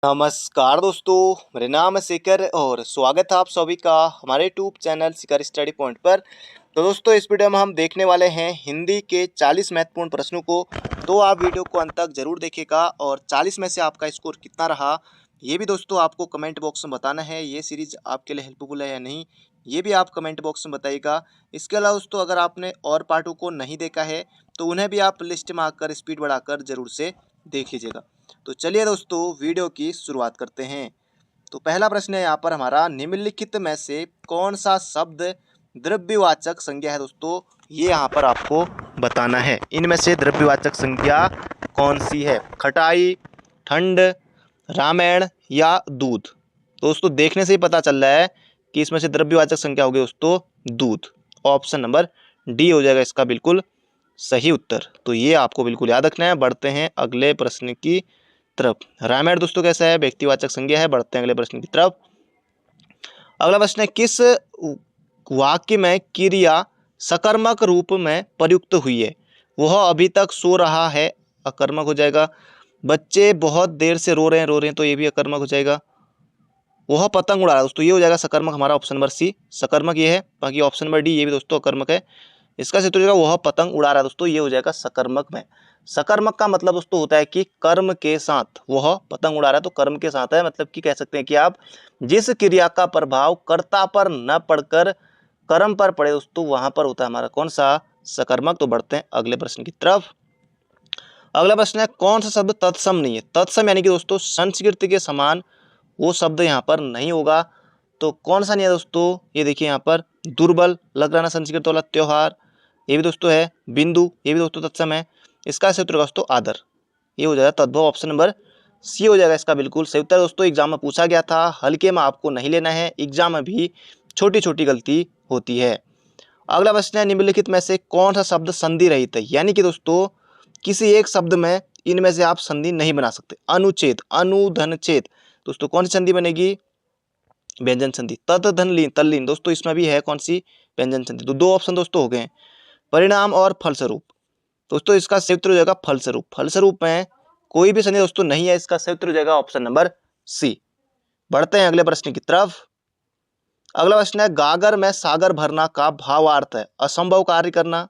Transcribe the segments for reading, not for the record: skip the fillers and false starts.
नमस्कार दोस्तों, मेरा नाम है शेखर और स्वागत है आप सभी का हमारे यूट्यूब चैनल शिखर स्टडी पॉइंट पर। तो दोस्तों, इस वीडियो में हम देखने वाले हैं हिंदी के 40 महत्वपूर्ण प्रश्नों को। तो आप वीडियो को अंत तक जरूर देखिएगा और 40 में से आपका स्कोर कितना रहा ये भी दोस्तों आपको कमेंट बॉक्स में बताना है। ये सीरीज आपके लिए हेल्पफुल है या नहीं, ये भी आप कमेंट बॉक्स में बताइएगा। इसके अलावा दोस्तों, अगर आपने और पार्टों को नहीं देखा है तो उन्हें भी आप लिस्ट में आकर स्पीड बढ़ाकर जरूर से देख लीजिएगा। तो चलिए दोस्तों, वीडियो की शुरुआत करते हैं। तो पहला प्रश्न है यहाँ पर हमारा, निम्नलिखित में से कौन सा शब्द द्रव्यवाचक संज्ञा है। दोस्तों, ये यहाँ पर आपको बताना है, इनमें से द्रव्यवाचक संज्ञा कौन सी है। खटाई, ठंड, रामायण या दूध। दोस्तों, देखने से ही पता चल रहा है कि इसमें से द्रव्यवाचक संज्ञा होगी दोस्तों दूध। ऑप्शन नंबर डी हो जाएगा इसका बिल्कुल सही उत्तर। तो ये आपको बिल्कुल याद रखना है। बढ़ते हैं अगले प्रश्न की तरफ। रामायण दोस्तों कैसा है, व्यक्तिवाचक संज्ञा है। बढ़ते हैं अगले प्रश्न की तरफ। अगला प्रश्न है, किस वाक्य में क्रिया सकर्मक रूप में प्रयुक्त हुई है। वह अभी तक सो रहा है, अकर्मक हो जाएगा। बच्चे बहुत देर से रो रहे हैं, तो ये भी अकर्मक हो जाएगा। वह पतंग उड़ा रहा है, दोस्तों ये हो जाएगा सकर्मक, हमारा ऑप्शन नंबर सी सकर्मक ये है। बाकी ऑप्शन नंबर डी ये भी दोस्तों अकर्मक है। इसका क्षेत्र हो जाएगा वह पतंग उड़ा रहा है, दोस्तों ये हो जाएगा सकर्मक में। सकर्मक का मतलब दोस्तों होता है कि कर्म के साथ, वह पतंग उड़ा रहा है तो कर्म के साथ है, मतलब कि कह सकते हैं कि आप जिस क्रिया का प्रभाव कर्ता पर न पड़कर कर्म पर पड़े दोस्तों, वहां पर होता है हमारा कौन सा, सकर्मक। तो बढ़ते हैं अगले प्रश्न की तरफ। अगला प्रश्न है, कौन सा शब्द तत्सम नहीं है। तत्सम यानी कि दोस्तों संस्कृति के समान वो शब्द यहाँ पर नहीं होगा। तो कौन सा नहीं है दोस्तों, ये देखिए यहाँ पर दुर्बल लग रहा ना, संस्कृत वाला त्योहार ये भी दोस्तों है। बिंदु ये भी दोस्तों तत्सम है। इसका सही उत्तर दोस्तों आदर, ये हो जाएगा तद्भव। ऑप्शन नंबर सी हो जाएगा इसका बिल्कुल सही उत्तर। दोस्तों एग्जाम में पूछा गया था, हल्के में आपको नहीं लेना है, एग्जाम में भी छोटी छोटी गलती होती है। अगला प्रश्न है, निम्नलिखित में से कौन सा शब्द संधि रहित है। यानी कि दोस्तों किसी एक शब्द में इनमें से आप संधि नहीं बना सकते। अनुच्छेद, अनुधनच्छेद, दोस्तों कौन सी संधि बनेगी, व्यंजन संधि। तत धन लीन तल्लीन, दोस्तों इसमें भी है कौन सी, व्यंजन संधि। तो दो ऑप्शन दोस्तों हो गए। परिणाम और फलस्वरूप, दोस्तों इसका सही उत्तर हो जाएगा फलस्वरूप। फलस्वरूप में कोई भी संधि दोस्तों नहीं है, इसका सही उत्तर हो जाएगा ऑप्शन नंबर सी। बढ़ते हैं अगले प्रश्न की तरफ। अगला प्रश्न है, गागर में सागर भरना का भावार्थ है असंभव कार्य करना,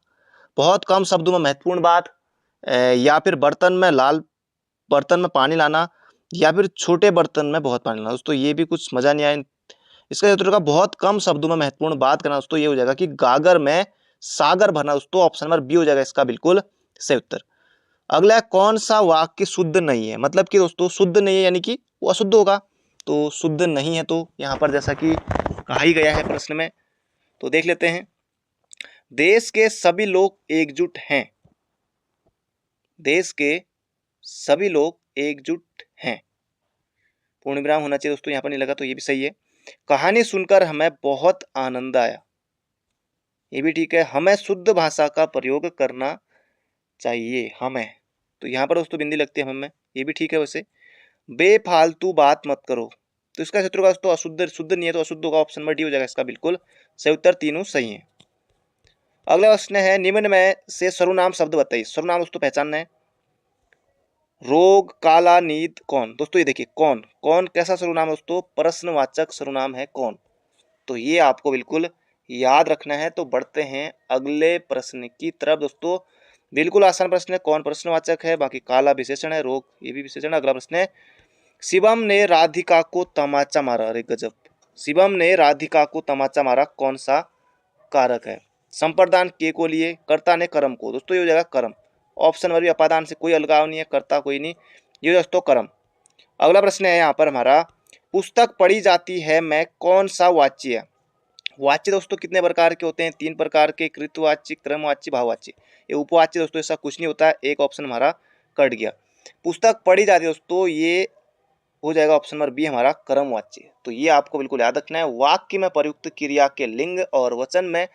बहुत कम शब्दों में महत्वपूर्ण बात, या फिर बर्तन में पानी लाना, या फिर छोटे बर्तन में बहुत पानी लाना। दोस्तों ये भी कुछ मजा नहीं आया। इसका उत्तर होगा बहुत कम शब्दों में महत्वपूर्ण बात करना। दोस्तों ये हो जाएगा कि गागर में सागर भरना। दोस्तों ऑप्शन नंबर बी हो जाएगा इसका बिल्कुल सही उत्तर। अगला है, कौन सा वाक्य शुद्ध नहीं है। मतलब कि दोस्तों शुद्ध नहीं है यानी कि वो अशुद्ध होगा। तो शुद्ध नहीं है तो यहाँ पर जैसा कि कहा ही गया है प्रश्न में, तो देख लेते हैं। देश के सभी लोग एकजुट हैं, देश के सभी लोग एकजुट हैं, पूर्ण विराम होना चाहिए दोस्तों, यहाँ पर नहीं लगा तो ये भी सही है। कहानी सुनकर हमें बहुत आनंद आया, ये भी ठीक है। हमें शुद्ध भाषा का प्रयोग करना चाहिए, हमें, तो यहाँ पर दोस्तों बिंदी लगती है हमें, ये भी ठीक है। वैसे बेफालतू बात मत करो, तो इसका क्षेत्र का दोस्तों अशुद्ध, शुद्ध नहीं है तो अशुद्ध होगा। ऑप्शन नंबर डी हो जाएगा इसका बिल्कुल सही उत्तर, तीनों सही है। अगला प्रश्न है, निम्न में से सर्वनाम शब्द बताइए। सर्वनाम दोस्तों पहचानना है। रोग, काला, नींद, कौन। दोस्तों ये देखिए कौन, कौन कैसा सर्वनाम है दोस्तों, प्रश्नवाचक सर्वनाम है कौन। तो ये आपको बिल्कुल याद रखना है। तो बढ़ते हैं अगले प्रश्न की तरफ। दोस्तों बिल्कुल आसान प्रश्न है, कौन प्रश्नवाचक है, बाकी काला विशेषण है, रोग ये भी विशेषण है। अगला प्रश्न है, शिवम ने राधिका को तमाचा मारा। अरे गजब, शिवम ने राधिका को तमाचा मारा कौन सा कारक है। संप्रदान के को लिए, कर्ता ने कर्म को। दोस्तों ये हो जाएगा कर्म। ऑप्शन नंबर भी अपादान से कोई अलगाव नहीं है, कर्ता कोई नहीं, ये दोस्तों कर्म। अगला प्रश्न है यहाँ पर हमारा, पुस्तक पढ़ी जाती है में कौन सा वाच्य है। वाच्य दोस्तों कितने प्रकार के होते हैं, तीन प्रकार के, कृतवाच्य, क्रमवाच्य, भाववाच्य। ये उपवाच्य दोस्तों ऐसा कुछ नहीं होता है, एक ऑप्शन हमारा कट गया। पुस्तक पढ़ी जाती है दोस्तों, ये हो जाएगा ऑप्शन नंबर बी हमारा कर्मवाच्य। तो ये आपको बिल्कुल याद रखना है। वाक्य में प्रयुक्त क्रिया के लिंग और वचन में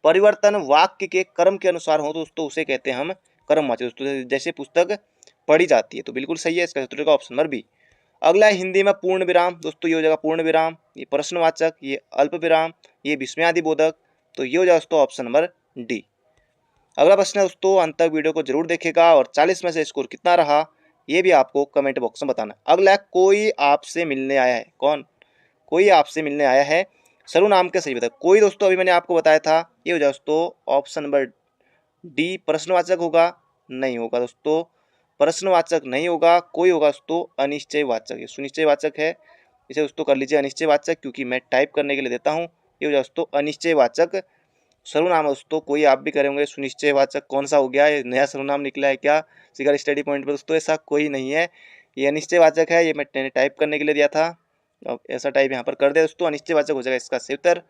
परिवर्तन वाक्य के कर्म के अनुसार हो दोस्तों उसे कहते हैं हम कर्मवाच्य। दोस्तों जैसे पुस्तक पढ़ी जाती है, तो बिल्कुल सही है, इसका उत्तर का ऑप्शन नंबर बी। अगला है हिंदी में पूर्ण विराम। दोस्तों ये हो जाएगा पूर्ण विराम, ये प्रश्नवाचक, ये अल्प विराम, ये विस्मयादि बोधक। तो ये हो जाएगा दोस्तों ऑप्शन नंबर डी। अगला प्रश्न है दोस्तों, अंत तक वीडियो को जरूर देखेगा और 40 में से स्कोर कितना रहा ये भी आपको कमेंट बॉक्स में बताना। अगला, कोई आपसे मिलने आया है। कौन? कोई आपसे मिलने आया है, सर्वनाम के सही बताए। कोई दोस्तों अभी मैंने आपको बताया था, ये हो जाए दोस्तों ऑप्शन नंबर डी प्रश्नवाचक होगा, नहीं होगा दोस्तों, प्रश्नवाचक नहीं होगा। कोई होगा दोस्तों अनिश्चयवाचक, ये सुनिश्चयवाचक है, इसे दोस्तों कर लीजिए अनिश्चयवाचक, क्योंकि मैं टाइप करने के लिए देता हूँ। ये हो जाए दोस्तों अनिश्चयवाचक सर्वनाम है दोस्तों। कोई आप भी करेंगे सुनिश्चयवाचक, कौन सा हो गया, ये नया सर्वनाम निकला है क्या शिखर स्टडी पॉइंट पर दोस्तों? ऐसा कोई नहीं है, ये अनिश्चयवाचक है, ये मैंने टाइप करने के लिए दिया था। अब ऐसा टाइप यहाँ पर कर दे दोस्तों, अनिश्चयवाचक हो जाएगा इसका सही उत्तर।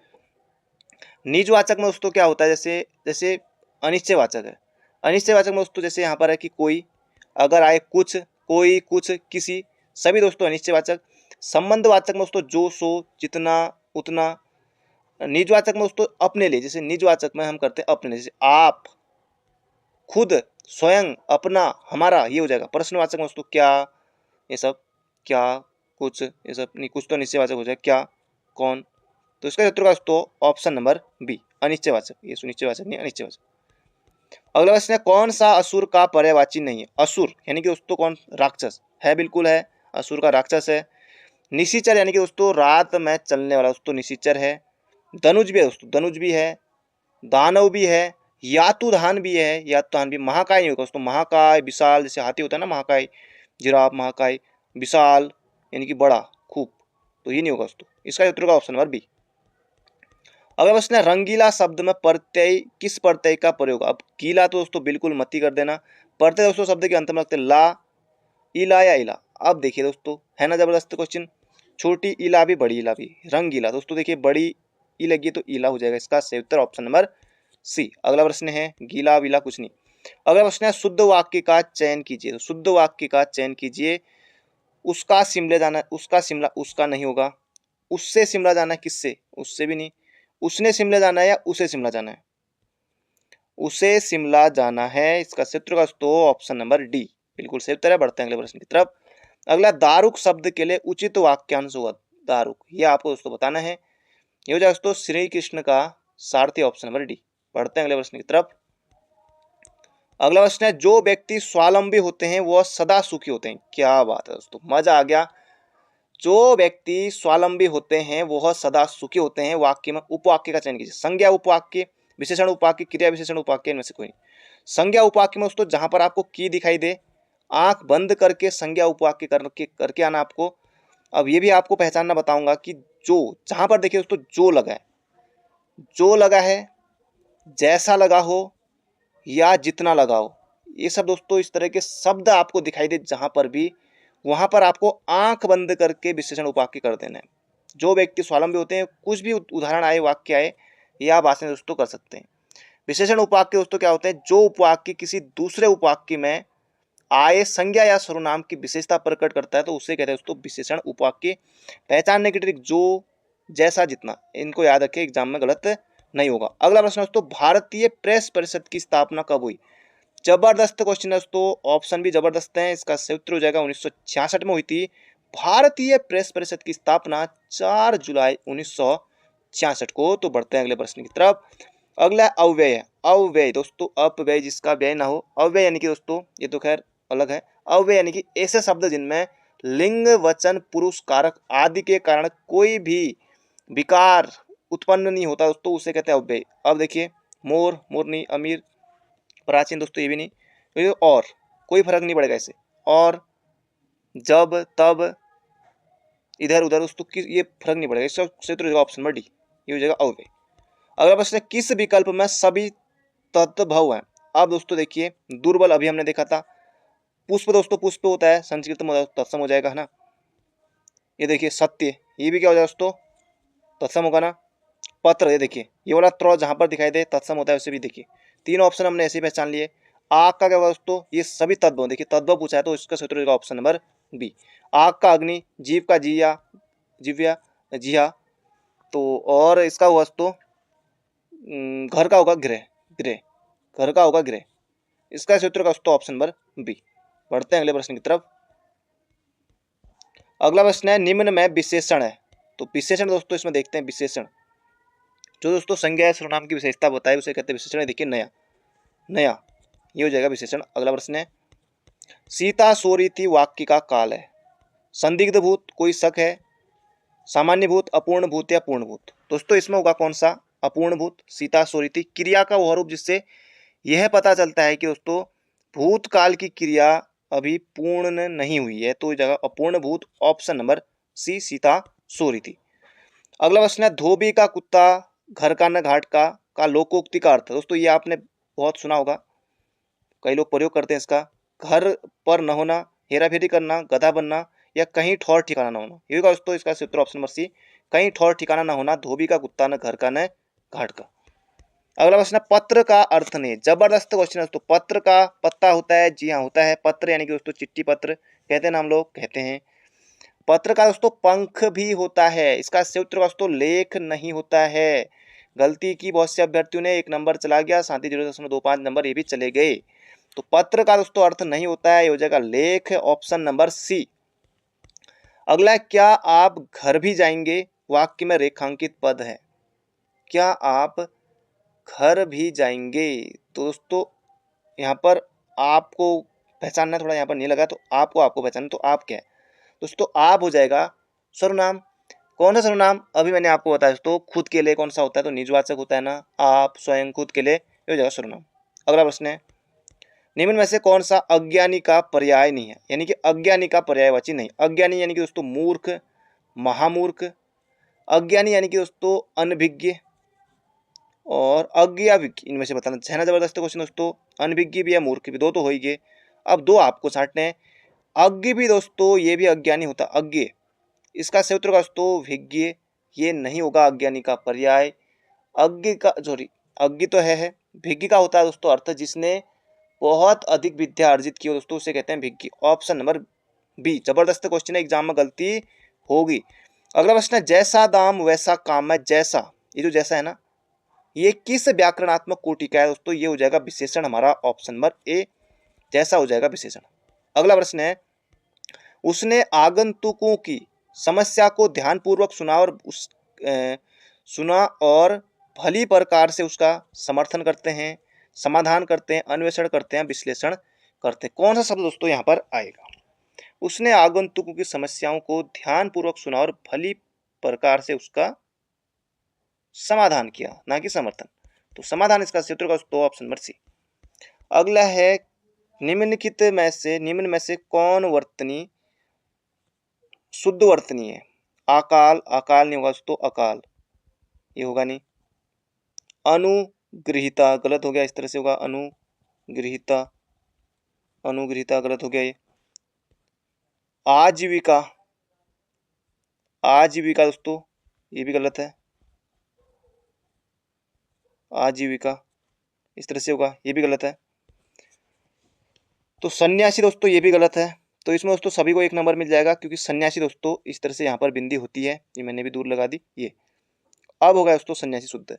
निजवाचक में दोस्तों क्या होता है, जैसे जैसे अनिश्चयवाचक है, अनिश्चयवाचक में दोस्तों जैसे यहाँ पर है कि कोई, अगर आए कुछ, कोई, कुछ, किसी, सभी दोस्तों अनिश्चयवाचक। संबंधवाचक में दोस्तों जो, सो, जितना, उतना। निजवाचक में दोस्तों अपने लिए, जैसे निजवाचक में हम करते हैं अपने लिए, जैसे आप, खुद, स्वयं, अपना, हमारा, ये हो जाएगा। प्रश्नवाचक में दोस्तों क्या, ये सब, क्या, कुछ, ये सब नहीं, कुछ तो निश्चयवाचक हो जाएगा, क्या, कौन। तो इसका उत्तर का दोस्तों ऑप्शन नंबर बी अनिश्चयवाचक, ये सुनिश्चयवाचक नहीं अनिश्चयवाचक। अगला प्रश्न है, कौन सा असुर का पर्यायवाची नहीं है? असुर यानी कि दोस्तों कौन? राक्षस है, बिल्कुल है, असुर का राक्षस है। निशिचर यानी कि दोस्तों रात में चलने वाला दोस्तों निशिचर है। धनुज भी है दोस्तों, धनुज भी है। दानव भी है, यातुधान भी है, यातुधान भी। महाकाय नहीं होगा दोस्तों, महाकाय विशाल, जैसे हाथी होता है ना महाकाय, जिराफ, महाकाय, विशाल यानी कि बड़ा, खूब, तो ये नहीं होगा दोस्तों। इसका उत्तर का ऑप्शन नंबर बी। अगला प्रश्न है, रंगीला शब्द में प्रत्यय, किस प्रत्यय का प्रयोग? अब गीला तो दोस्तों बिल्कुल मत ही कर देना, प्रत्यय दोस्तों शब्द के अंत में लगते ला, इला या इला। अब देखिए दोस्तों, है ना जबरदस्त क्वेश्चन, छोटी इला भी बड़ी इला भी, रंगीला दोस्तों देखिए बड़ी ई लगी तो इला हो जाएगा, इसका सही उत्तर ऑप्शन नंबर सी। अगला प्रश्न है, गीला विला कुछ नहीं। अगला प्रश्न है, शुद्ध वाक्य का चयन कीजिए। तो शुद्ध वाक्य का चयन कीजिए। उसका शिमले जाना, उसका शिमला, उसका नहीं होगा। उससे शिमला जाना, किससे? उससे भी नहीं। उसने शिमला जाना है या उसे शिमला जाना है? उसे शिमला जाना है, इसका सही उत्तर का दोस्तों ऑप्शन नंबर डी बिल्कुल सही उत्तर है। बढ़ते हैं अगले प्रश्न की तरफ। अगला, दारुक शब्द के लिए उचित वाक्यांश होगा। दारुक, ये आपको दोस्तों बताना है। ये हो जाए दोस्तों श्री कृष्ण का सारथी, ऑप्शन नंबर डी। बढ़ते हैं अगले प्रश्न की तरफ। अगला प्रश्न है, जो व्यक्ति स्वावलंबी होते हैं वह सदा सुखी होते हैं। क्या बात है दोस्तों, मजा आ गया। जो व्यक्ति स्वावलंबी होते हैं वह सदा सुखी होते हैं। वाक्य में उपवाक्य का चयन कीजिए। संज्ञा उपवाक्य, विशेषण उपवाक्य, क्रिया विशेषण उपवाक्य, इनमें से कोई नहीं। संज्ञा उपवाक्य में दोस्तों जहां पर आपको की दिखाई दे, आंख बंद करके संज्ञा उपवाक्य करके आना आपको। अब ये भी आपको पहचानना बताऊंगा कि जो, जहां पर देखिए दोस्तों जो लगा है, जो लगा है, जैसा लगा हो या जितना लगा हो, ये सब दोस्तों इस तरह के शब्द आपको दिखाई दे जहां पर भी, वहां पर आपको आंख बंद करके विशेषण उपवाक्य कर देना है। जो व्यक्ति स्वावलंबी होते हैं, कुछ भी उदाहरण आए, वाक्य आए, या आप आसानी से दोस्तों कर सकते हैं। विशेषण उपवाक्य दोस्तों क्या होते हैं? जो उपवाक्य किसी दूसरे उपवाक्य में आए संज्ञा या सर्वनाम की विशेषता प्रकट करता है तो उसे कहते हैं दोस्तों विशेषण उपवाक्य। पहचानने की ट्रिक, जो, जैसा, जितना, इनको याद रखें, एग्जाम में गलत नहीं होगा। अगला प्रश्न दोस्तों, भारतीय प्रेस परिषद की स्थापना कब हुई? जबरदस्त क्वेश्चन है दोस्तों, ऑप्शन भी जबरदस्त है। इसका सही उत्तर हो जाएगा 1966 में हुई थी भारतीय प्रेस परिषद की स्थापना 4 जुलाई 1966 को। तो बढ़ते हैं अगले प्रश्न की तरफ। अगला अव्यय है। अव्यय दोस्तों, अपव्यय जिसका व्यय ना हो। अव्यय यानी कि दोस्तों, ये तो खैर अलग है। अव्यय यानी कि ऐसे शब्द जिनमें लिंग, वचन, पुरुष, कारक आदि के कारण कोई भी विकार उत्पन्न नहीं होता दोस्तों, उसे कहते हैं अव्यय। अब देखिए, मोर, मोरनी, अमीर, प्राचीन दोस्तों ये भी नहीं। तो ये और कोई फर्क नहीं पड़ेगा इसे। और, जब, तब, इधर उधर दोस्तों ये फर्क नहीं पड़ेगा। इसका सही उत्तर हो जाएगा ऑप्शन नंबर डी, ये हो जाएगा अव्यय। अगला प्रश्न है, किस विकल्प में सभी तद्भव है? अब दोस्तों देखिए, दुर्बल अभी हमने देखा था। पुष्प दोस्तों, पुष्प होता है, संस्कृत में तत्सम हो जाएगा, है ना। ये देखिए सत्य, ये भी क्या हो जाएगा दोस्तों, तत्सम होगा ना। पत्र, ये देखिए ये वाला त्र जहां पर दिखाई दे तत्सम होता है, उसे भी देखिए। तीन ऑप्शन हमने ऐसे ही पहचान लिए। आग का क्या होगा दोस्तों, ये सभी तद्भव, देखिए तद्भव पूछा है तो इसका सही उत्तर होगा ऑप्शन नंबर बी। आग का अग्नि, जीव का जिया, जिव्या, जिया। तो और इसका हुआ दोस्तों घर का होगा गृह, गृह, घर का होगा गृह। इसका सही उत्तर का दोस्तों ऑप्शन नंबर बी। बढ़ते हैं अगले प्रश्न की तरफ। अगला प्रश्न है, निम्न में विशेषण है। तो विशेषण दोस्तों इसमें देखते हैं, विशेषण जो दोस्तों संज्ञा या सर्वनाम की विशेषता बताए उसे कहते हैं विशेषण। देखिए नया, नया, ये हो जाएगा विशेषण। अगला प्रश्न है, सीता सो रही थी वाक्य का काल है। संदिग्ध भूत कोई शक है, सामान्य भूत, अपूर्ण भूत या पूर्ण भूत। दोस्तों इसमें होगा कौन सा? अपूर्ण भूत। सीता सो रही थी, क्रिया का वह रूप जिससे यह पता चलता है कि दोस्तों भूतकाल की क्रिया अभी पूर्ण नहीं हुई है, तो जगह अपूर्ण भूत, ऑप्शन नंबर सी, सीता सो रही थी। अगला प्रश्न है, धोबी का कुत्ता घर का न घाट का लोकोक्ति का अर्थ। दोस्तों ये आपने बहुत सुना होगा, कई लोग प्रयोग करते हैं इसका। घर पर न होना, हेरा फेरी करना, गधा बनना या कहीं ठौर ठिकाना न होना। ये होगा दोस्तों इसका उत्तर ऑप्शन नंबर सी, कहीं ठौर ठिकाना न होना। धोबी का कुत्ता न घर का न घाट का। अगला प्रश्न है, पत्र का अर्थ नहीं। जबरदस्त क्वेश्चन है दोस्तों। पत्र का पत्ता होता है, जी हाँ होता है। पत्र यानी कि दोस्तों चिट्ठी पत्र कहते हैं ना, हम लोग कहते हैं। पत्र का दोस्तों पंख भी होता है। इसका सही उत्तर दोस्तों लेख नहीं होता है। गलती की बहुत से अभ्यर्थियों ने, 1 नंबर चला गया, साथ ही 0.25 नंबर ये भी चले गए। तो पत्र का दोस्तों अर्थ नहीं होता है, ये हो जाएगा लेख, ऑप्शन नंबर सी। अगला है, क्या आप घर भी जाएंगे? वाक्य में रेखांकित पद है। क्या आप घर भी जाएंगे? तो दोस्तों यहाँ पर आपको पहचानना, थोड़ा यहाँ पर नहीं लगा, तो आपको पहचानना। तो आप क्या है दोस्तों? आप हो जाएगा सर्वनाम। कौन सा सर्वनाम? अभी मैंने आपको बताया दोस्तों, खुद के लिए कौन सा होता है? तो निजवाचक होता है ना, आप, स्वयं, खुद के लिए, ये हो जाएगा सर्वनाम। अगला प्रश्न है, निम्न में से कौन सा अज्ञानी का पर्याय नहीं है? यानी कि अज्ञानी का पर्यायवाची नहीं। अज्ञानी यानी कि दोस्तों मूर्ख, महामूर्ख। अज्ञानी यानी कि दोस्तों अनभिज्ञ और अज्ञ या विज्ञ, इनमें से बताना। है ना जबरदस्त क्वेश्चन दोस्तों। अनभिज्ञ भी या मूर्ख भी, दो तो हो ही गए। अब दो आपको छांटने हैं। अज्ञ भी दोस्तों, ये भी अज्ञानी होता, अज्ञ। इसका सही उत्तर दोस्तों विज्ञ, ये नहीं होगा अज्ञानी का पर्याय। अज्ञ का, सॉरी, अज्ञ तो है। भिज्ञ का होता है दोस्तों अर्थ जिसने बहुत अधिक विद्या अर्जित की हो दोस्तों, उसे कहते हैं भिज्ञ। Option number B. जबरदस्त क्वेश्चन है, एग्जाम में गलती होगी। अगला प्रश्न है, जैसा दाम वैसा काम है। जैसा, ये जो जैसा है ना, ये किस व्याकरणात्मक कोटि का है दोस्तों? ये हो जाएगा विशेषण हमारा, ऑप्शन नंबर ए, जैसा हो जाएगा विशेषण। अगला प्रश्न है, उसने आगंतुकों की समस्या को ध्यानपूर्वक सुना और भली प्रकार से उसका समर्थन करते हैं, समाधान करते हैं, अन्वेषण करते हैं, विश्लेषण करते हैं। कौन सा शब्द दोस्तों यहाँ पर आएगा? उसने आगंतुकों की समस्याओं को ध्यानपूर्वक सुना और भली प्रकार से उसका समाधान किया, ना कि समर्थन। तो समाधान इसका क्षेत्र का दोस्तों ऑप्शन नंबर सी। अगला है, निम्न में से कौन वर्तनी शुद्ध वर्तनी है? अकाल, अकाल नहीं होगा दोस्तों, अकाल ये होगा नहीं। अनुगृहीता गलत हो गया, इस तरह से होगा अनुगृहीता, अनुगृहीता गलत हो गया ये। आजीविका, आजीविका दोस्तों ये भी गलत है। आजीविका इस तरह से होगा, ये भी गलत है। तो सन्यासी दोस्तों ये भी गलत है। तो इसमें दोस्तों सभी को 1 नंबर मिल जाएगा, क्योंकि सन्यासी दोस्तों इस तरह से यहाँ पर बिंदी होती है, ये मैंने भी दूर लगा दी। ये अब होगा दोस्तों सन्यासी शुद्ध,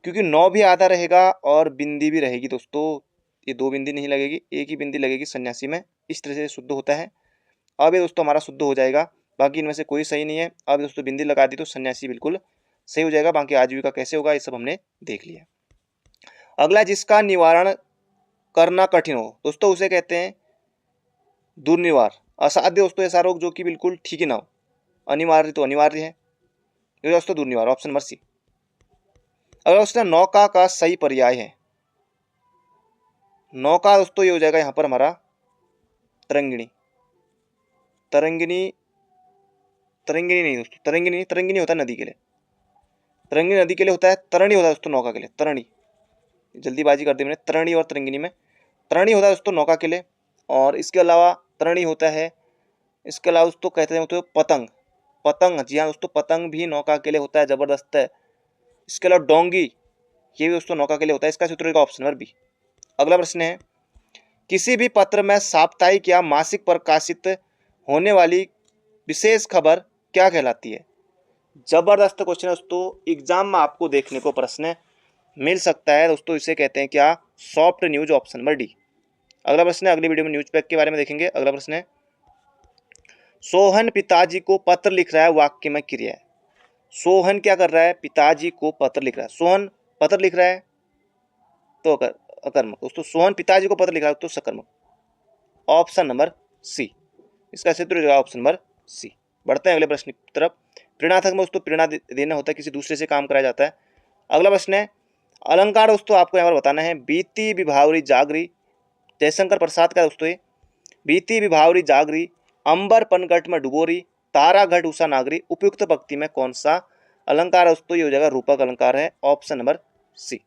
क्योंकि 9 भी आधा रहेगा और बिंदी भी रहेगी दोस्तों। ये 2 बिंदी नहीं लगेगी, एक ही बिंदी लगेगी सन्यासी में, इस तरह से शुद्ध होता है। अब ये दोस्तों हमारा शुद्ध हो जाएगा, बाकी इनमें से कोई सही नहीं है। अब दोस्तों बिंदी लगा दी तो सन्यासी बिल्कुल सही हो जाएगा। बाकी आजीविका कैसे होगा, ये सब हमने देख लिया। अगला, जिसका निवारण करना कठिन हो दोस्तों, उसे कहते हैं दुर्निवार। असाध्य दोस्तों ऐसा रोग जो कि बिल्कुल ठीक ही ना हो। अनिवार्य तो अनिवार्य है, ये दोस्तों दुर्निवार, ऑप्शन नंबर सी। अगर उसने नौका का सही पर्याय है, नौका दोस्तों ये हो जाएगा यहाँ पर हमारा तरंगिणी। तरंगिणी, तरंगिणी नहीं दोस्तों, तरंगिणी, तरंगिणी होता है नदी के लिए, तरंगिणी नदी के लिए होता है, तरणी होता है दोस्तों नौका के लिए। तरणी, जल्दीबाजी कर दी मैंने, तरणी और तरंगिणी में। तरणी होता है दोस्तों नौका के लिए, और इसके अलावा तरणी होता है, इसके अलावा दोस्तों कहते हैं दोस्तों पतंग। पतंग, जी हाँ दोस्तों, पतंग भी नौका के लिए होता है, जबरदस्त है। इसके अलावा डोंगी, ये भी दोस्तों नौका के लिए होता है। इसका सूत्र का ऑप्शन नंबर बी। अगला प्रश्न है, किसी भी पत्र में साप्ताहिक या मासिक प्रकाशित होने वाली विशेष खबर क्या कहलाती है? जबरदस्त क्वेश्चन है दोस्तों, एग्जाम में आपको देखने को प्रश्न मिल सकता है दोस्तों। इसे कहते हैं क्या? Soft news, option number D. अगला प्रश्न है, अगली वीडियो में न्यूज पैक के बारे में देखेंगे। अगला प्रश्न है, सोहन पिताजी को पत्र लिख रहा है, वाक्य में क्रिया है। सोहन क्या कर रहा है? पिताजी को पत्र लिख रहा है। सोहन पत्र लिख रहा है तो अकर्मक दोस्तों। सोहन पिताजी को पत्र लिख रहा है तो सकर्मक। Option number C. इसका सूत्र हो जाएगा ऑप्शन नंबर सी। बढ़ते हैं अगले प्रश्न की तरफ। प्रेरणार्थक में दोस्तों प्रेरणा देना होता है, किसी दूसरे से काम कराया जाता है। अगला प्रश्न है अलंकार दोस्तों आपको यहाँ पर बताना है। बीती विभावरी जागरी, जयशंकर प्रसाद का दोस्तों ये। बीती विभावरी जागरी, अंबर पनघट में डुबोरी, तारा घट उषा नागरी, उपयुक्त पंक्ति में कौन सा अलंकार है दोस्तों? ये हो जाएगा रूपक अलंकार है, ऑप्शन नंबर सी।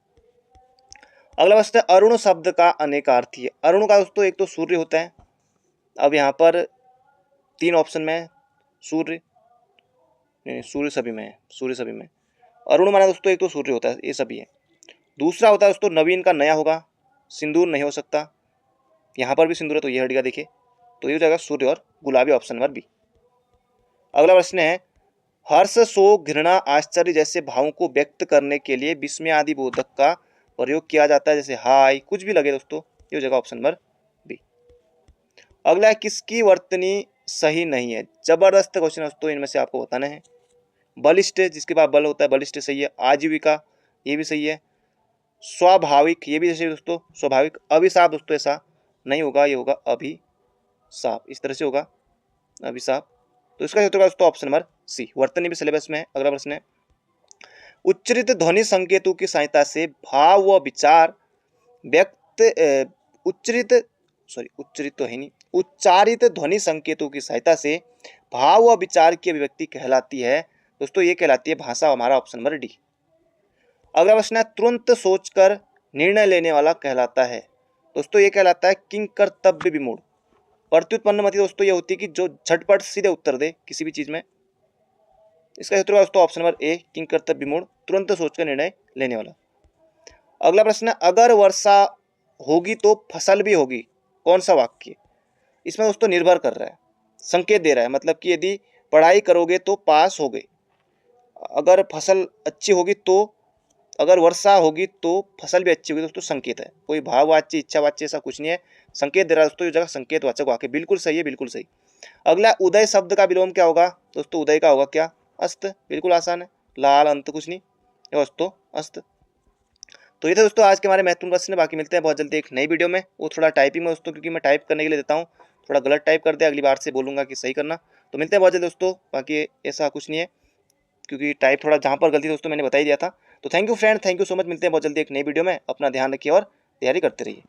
अगला प्रश्न है अरुण शब्द का अनेकार्थी है। अरुण का दोस्तों एक तो सूर्य होता है। अब यहाँ पर 3 ऑप्शन में सूर्य, नहीं सूर्य सभी में है, सूर्य सभी में। अरुण माना दोस्तों एक तो सूर्य होता है, ये सभी है। दूसरा होता है दोस्तों नवीन का नया होगा, सिंदूर नहीं हो सकता। यहाँ पर भी सिंदूर है तो ये हट गया, देखिए तो ये हो जाएगा सूर्य और गुलाबी, ऑप्शन नंबर बी। अगला प्रश्न है हर्ष शोक घृणा आश्चर्य जैसे भावों को व्यक्त करने के लिए विस्मय आदि बोधक का प्रयोग किया जाता है, जैसे हाय कुछ भी लगे दोस्तों, ये हो जाएगा ऑप्शन नंबर बी। अगला है किसकी वर्तनी सही नहीं है। जबरदस्त क्वेश्चन दोस्तों, इनमें से आपको बताना है। बलिष्ठ, जिसके पास बल होता है, बलिष्ठ सही है। आजीविका, ये भी सही है। स्वाभाविक, ये भी सही है दोस्तों, स्वाभाविक। अभिशाप दोस्तों ऐसा नहीं होगा, ये होगा अभिशाप, इस तरह से होगा अभिशाप। तो इसका उत्तर होगा दोस्तों ऑप्शन नंबर सी। वर्तनी भी सिलेबस में है। अगला प्रश्न है उच्चरित ध्वनि संकेतों की सहायता से भाव व विचार व्यक्त उच्चारित ध्वनि संकेतों की सहायता से भाव व विचार की अभिव्यक्ति कहलाती है दोस्तों, ये कहलाती है भाषा, हमारा ऑप्शन नंबर डी। अगला प्रश्न है तुरंत सोचकर निर्णय लेने वाला कहलाता है दोस्तों, ये कहलाता है किंग कर्तव्य विमूढ़। प्रत्युत्पन्न मति दोस्तों ये होती है कि जो झटपट सीधे उत्तर दे किसी भी चीज में। इसका उत्तर होगा दोस्तों ऑप्शन नंबर ए, किंग कर्तव्य विमूढ़, तुरंत सोचकर निर्णय लेने वाला। अगला प्रश्न है अगर वर्षा होगी तो फसल भी होगी, कौन सा वाक्य? इसमें दोस्तों निर्भर कर रहा है, संकेत दे रहा है, मतलब कि यदि पढ़ाई करोगे तो पास होगे, अगर फसल अच्छी होगी तो, अगर वर्षा होगी तो फसल भी अच्छी होगी दोस्तों, संकेत है। कोई भाववाच्य इच्छावाच्य ऐसा कुछ नहीं है, संकेत दे रहा है दोस्तों, ये जगह संकेत वाचक वाक्य, बिल्कुल सही है, बिल्कुल सही। अगला उदय शब्द का विलोम क्या होगा दोस्तों? उदय का होगा क्या? अस्त, बिल्कुल आसान है, लाल अंत कुछ नहीं, दोस्तों अस्त। तो ये था दोस्तों आज के हमारे महत्वपूर्ण प्रश्न। बाकी मिलते हैं बहुत जल्दी एक नई वीडियो में। वो थोड़ा टाइपिंग में दोस्तों, क्योंकि मैं टाइप करने के लिए देता हूँ, थोड़ा गलत टाइप कर दे, अगली बार से बोलूँगा कि सही करना। तो मिलते हैं बहुत जल्दी दोस्तों, बाकी ऐसा कुछ नहीं है, क्योंकि टाइप थोड़ा जहाँ पर गलती दोस्तों मैंने बता ही दिया था। तो thank you friend, thank you so much. मिलते हैं बहुत जल्दी एक नई वीडियो में। अपना ध्यान रखिए और तैयारी करते रहिए।